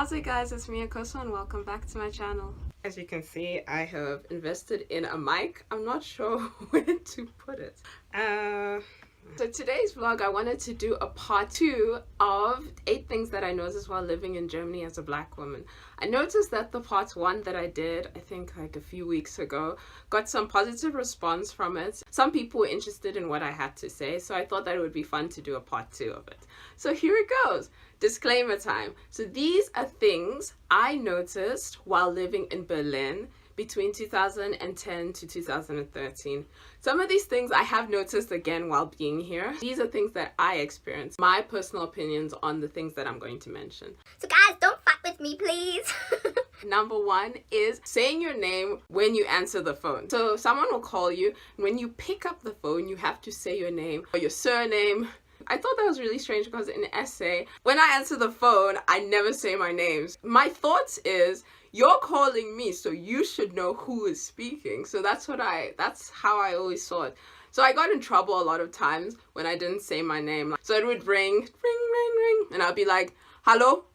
How's it guys, it's me Akoso and welcome back to my channel. As you can see, I have invested in a mic. I'm not sure where to put it. So today's vlog, I wanted to do a part 2 of 8 things that I noticed while living in Germany as a black woman. I noticed that the part 1 that I did, I think like a few weeks ago, got some positive response from it. Some people were interested in what I had to say, so I thought that it would be fun to do a part 2 of it. So here it goes. Disclaimer time. So these are things I noticed while living in Berlin between 2010 to 2013. Some of these things I have noticed again while being here. These are things that I experienced. My personal opinions on the things that I'm going to mention. So guys, don't fuck with me, please. Number 1 is saying your name when you answer the phone. So someone will call you, and when you pick up the phone, you have to say your name or your surname. I thought that was really strange because in SA, when I answer the phone, I never say my names. My thoughts is, you're calling me, so you should know who is speaking. So that's how I always saw it. So I got in trouble a lot of times when I didn't say my name. So it would ring, ring, ring, ring, and I'll be like, hello?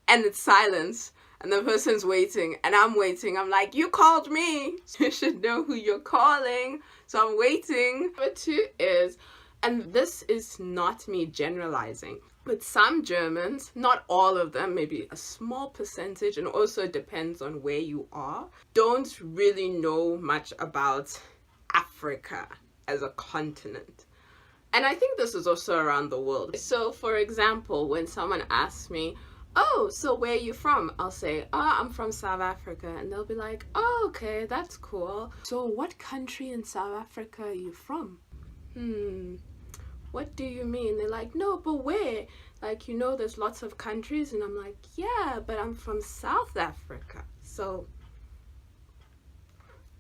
And it's silence. And the person's waiting, and I'm waiting. I'm like, you called me. You should know who you're calling. So I'm waiting. Number 2 is, and this is not me generalizing, but some Germans, not all of them, maybe a small percentage, and also it depends on where you are, don't really know much about Africa as a continent. And I think this is also around the world. So for example, when someone asks me, oh, so where are you from? I'll say, oh, I'm from South Africa. And they'll be like, oh, okay, that's cool. So what country in South Africa are you from? What do you mean? They're like, no, but where? Like, you know, there's lots of countries. And I'm like, yeah, but I'm from South Africa. So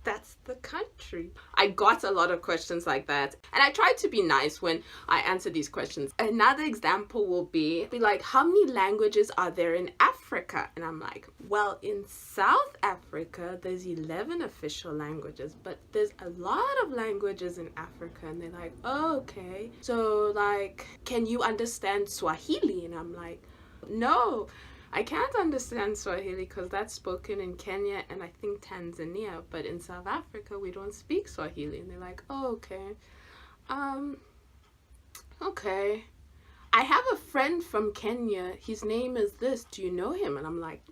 that's the country. I got a lot of questions like that. And I try to be nice when I answer these questions. Another example will be like, how many languages are there in Africa? And I'm like, well, in South Africa, there's 11 official languages, but there's a lot of languages in Africa. And they're like, oh, okay. So like, can you understand Swahili? And I'm like, no. I can't understand Swahili because that's spoken in Kenya and I think Tanzania, but in South Africa we don't speak Swahili. And they're like, oh, okay. Okay. I have a friend from Kenya. His name is this. Do you know him? And I'm like,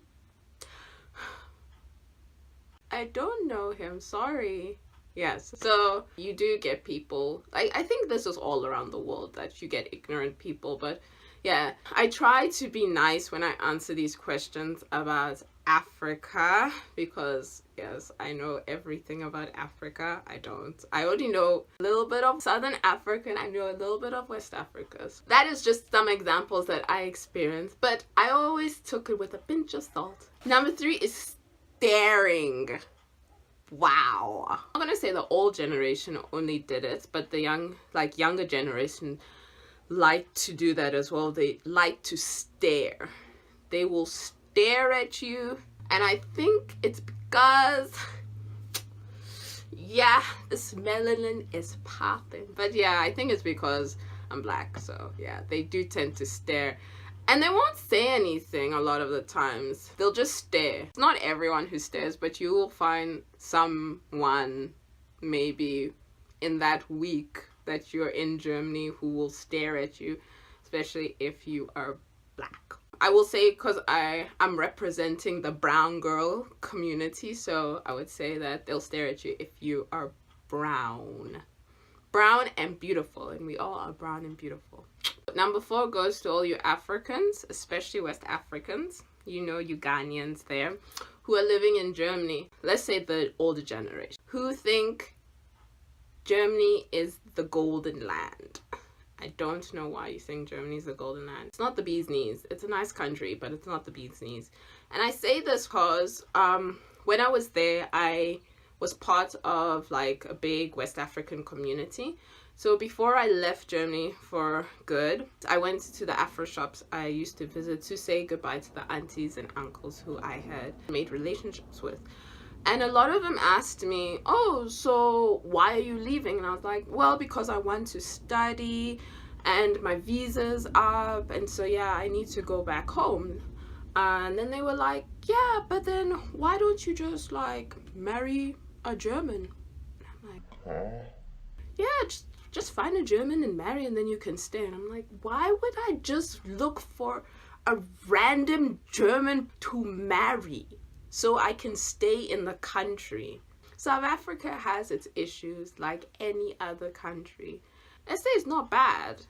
I don't know him. Sorry. Yes. So you do get people, I think this is all around the world that you get ignorant people, but yeah, I try to be nice when I answer these questions about Africa because, yes, I know everything about Africa. I don't. I only know a little bit of Southern Africa and I know a little bit of West Africa. So that is just some examples that I experienced, but I always took it with a pinch of salt. Number 3 is staring. Wow. I'm gonna say the old generation only did it, but the younger generation like to do that as well. They like to stare. They will stare at you, and I think it's because, yeah, this melanin is popping. But yeah, I think it's because I'm black, so yeah, they do tend to stare. And they won't say anything a lot of the times. They'll just stare. It's not everyone who stares, but you will find someone maybe in that week that you're in Germany who will stare at you, especially if you are black. I will say, because I'm representing the brown girl community, so I would say that they'll stare at you if you are brown. Brown and beautiful, and we all are brown and beautiful. Number 4 goes to all you Africans, especially West Africans, you know, you Ghanaians there, who are living in Germany. Let's say the older generation, who think Germany is the golden land. I don't know why you think Germany is the golden land. It's not the bee's knees. It's a nice country, but it's not the bee's knees. And I say this because when I was there, I was part of like a big West African community. So before I left Germany for good, I went to the Afro shops I used to visit to say goodbye to the aunties and uncles who I had made relationships with. And a lot of them asked me, oh, so why are you leaving? And I was like, well, because I want to study and my visa's up. And so, yeah, I need to go back home. And then they were like, yeah, but then why don't you just like marry a German? And I'm like, yeah, just find a German and marry, and then you can stay. And I'm like, why would I just look for a random German to marry so I can stay in the country? South Africa has its issues like any other country. SA is not bad.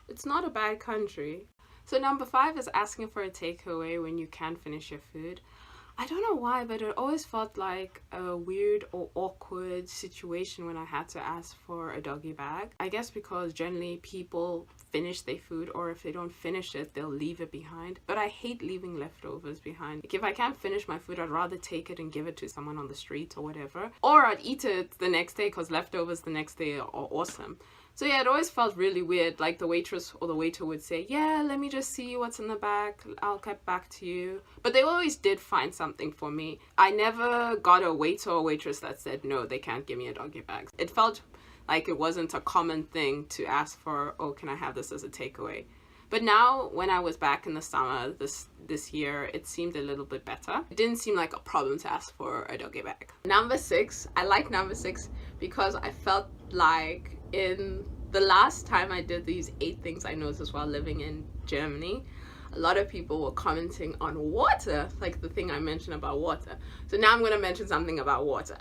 It's not a bad country. So number 5 is asking for a takeaway when you can't finish your food. I don't know why, but it always felt like a weird or awkward situation when I had to ask for a doggy bag. I guess because generally people finish their food, or if they don't finish it, they'll leave it behind. But I hate leaving leftovers behind. Like if I can't finish my food, I'd rather take it and give it to someone on the street or whatever. Or I'd eat it the next day because leftovers the next day are awesome. So yeah, it always felt really weird, like the waitress or the waiter would say, yeah, let me just see what's in the bag, I'll get back to you. But they always did find something for me. I never got a waiter or waitress that said, no, they can't give me a doggy bag. It felt like it wasn't a common thing to ask for, oh, can I have this as a takeaway? But now, when I was back in the summer this year, it seemed a little bit better. It didn't seem like a problem to ask for a doggy bag. Number 6, I like number 6 because I felt like in the last time I did these 8 things I noticed while living in Germany, a lot of people were commenting on water, like the thing I mentioned about water. So now I'm going to mention something about water.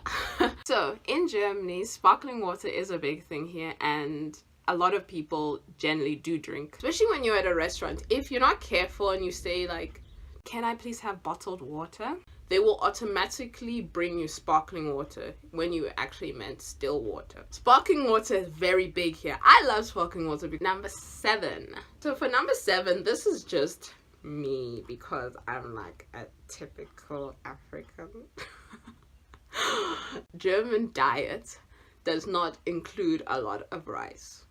So in Germany, sparkling water is a big thing here, and a lot of people generally do drink, especially when you're at a restaurant. If you're not careful and you say like, can I please have bottled water? They will automatically bring you sparkling water when you actually meant still water. Sparkling water is very big here. I love sparkling water. Number 7. So for number 7, this is just me because I'm like a typical African. German diet does not include a lot of rice.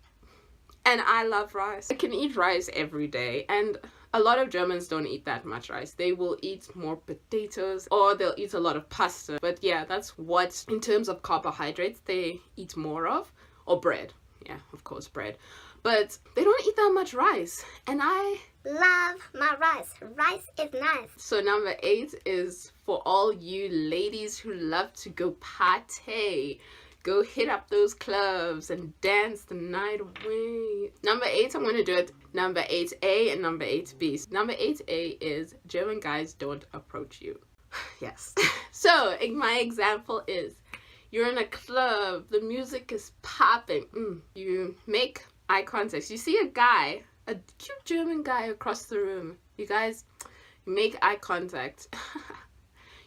And I love rice. I can eat rice every day, and a lot of Germans don't eat that much rice. They will eat more potatoes, or they'll eat a lot of pasta. But yeah, that's what, in terms of carbohydrates, they eat more of. Or bread. Yeah, of course, bread. But they don't eat that much rice. And I Love my rice. Rice is nice. So number 8 is for all you ladies who love to go party. Go hit up those clubs and dance the night away. Number 8, I'm going to do it number 8A and number 8B. Number 8A is German guys don't approach you. Yes. So my example is you're in a club. The music is popping. You make eye contact. You see a guy, a cute German guy across the room. You guys make eye contact.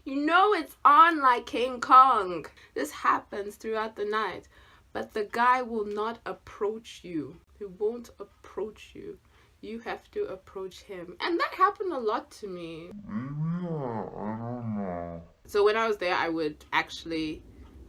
You know it's on like King Kong. This happens throughout the night. But the guy will not approach you. He won't approach you. You have to approach him. And that happened a lot to me. Maybe, I don't know. So when I was there, I would actually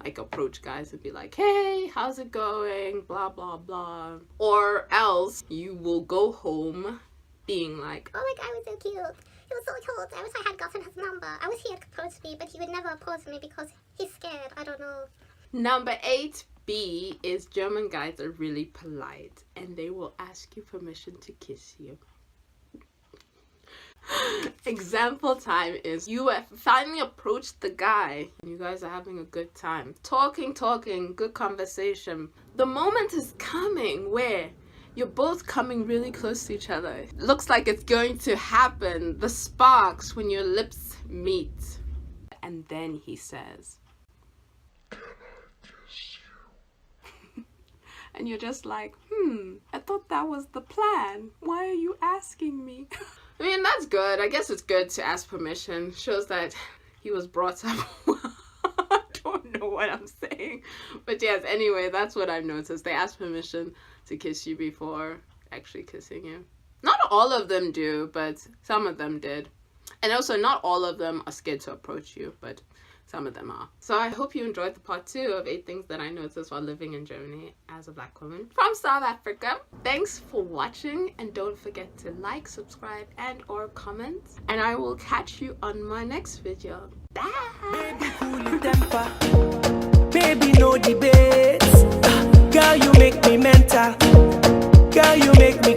like approach guys and be like, hey, how's it going? Blah, blah, blah. Or else you will go home being like, Oh my god, he was so cute. He was so cute. I wish I had gotten his number. I wish he had approached me, but he would never approach me because he's scared. I don't know. Number 8B is German guys are really polite and they will ask you permission to kiss you. Example time is you have finally approached the guy and you guys are having a good time. Talking, good conversation. The moment is coming where you're both coming really close to each other. Looks like it's going to happen. The sparks when your lips meet. And then he says, and you're just like, I thought that was the plan. Why are you asking me? I mean, that's good. I guess it's good to ask permission. Shows that he was brought up well. I don't know what I'm saying. But yes, anyway, that's what I've noticed. They ask permission to kiss you before actually kissing you. Not all of them do, but some of them did. And also, not all of them are scared to approach you, but some of them are. So I hope you enjoyed the part 2 of 8 things that I noticed while living in Germany as a black woman from South Africa. Thanks for watching, and don't forget to like, subscribe, and or comment. And I will catch you on my next video. Bye! Baby, cool your temper. Baby, no debates. Girl, you make me mental. Girl, you make me